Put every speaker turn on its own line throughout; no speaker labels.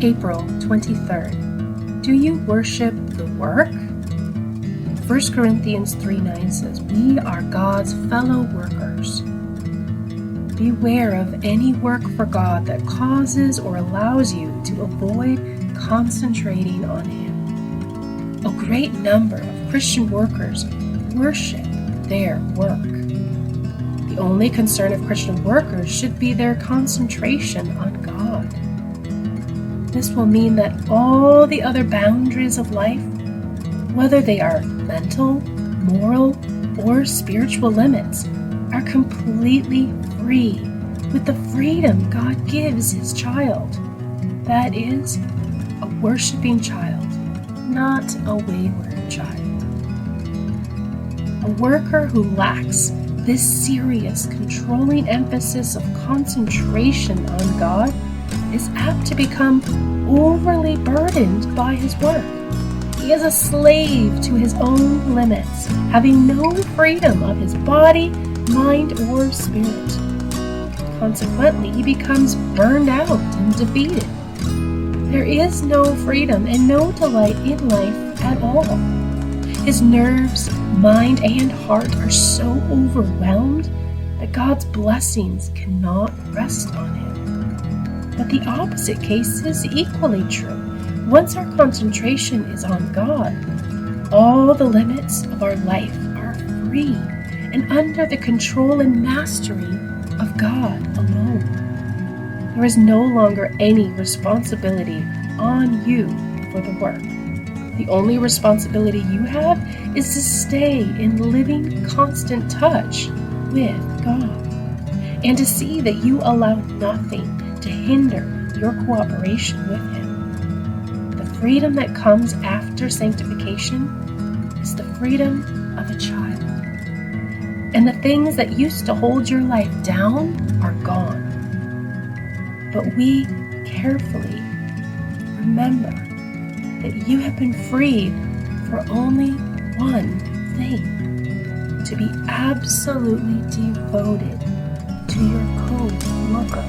April 23rd. Do you worship the work? 1 Corinthians 3:9 says, we are God's fellow workers. Beware of any work for God that causes or allows you to avoid concentrating on Him. A great number of Christian workers worship their work. The only concern of Christian workers should be their concentration on God. This will mean that all the other boundaries of life, whether they are mental, moral, or spiritual limits, are completely free with the freedom God gives His child. That is, a worshiping child, not a wayward child. A worker who lacks this serious, controlling emphasis of concentration on God is apt to become overly burdened by his work. He is a slave to his own limits, having no freedom of his body, mind, or spirit. Consequently, he becomes burned out and defeated. There is no freedom and no delight in life at all. His nerves, mind, and heart are so overwhelmed that God's blessings cannot rest on him. But the opposite case is equally true. Once our concentration is on God, all the limits of our life are free and under the control and mastery of God alone. There is no longer any responsibility on you for the work. The only responsibility you have is to stay in living constant touch with God and to see that you allow nothing to hinder your cooperation with Him. The freedom that comes after sanctification is the freedom of a child. And the things that used to hold your life down are gone. But we carefully remember that you have been freed for only one thing: to be absolutely devoted to your co-worker.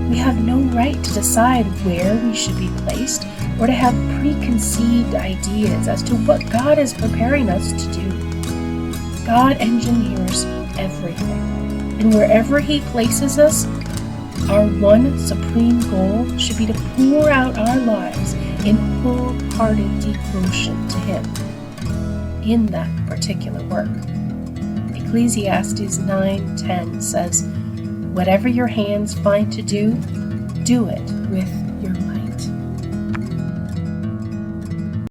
We have no right to decide where we should be placed or to have preconceived ideas as to what God is preparing us to do. God engineers everything, and wherever He places us, our one supreme goal should be to pour out our lives in wholehearted devotion to Him in that particular work. Ecclesiastes 9:10 says, "Whatever your hands find to do, do it with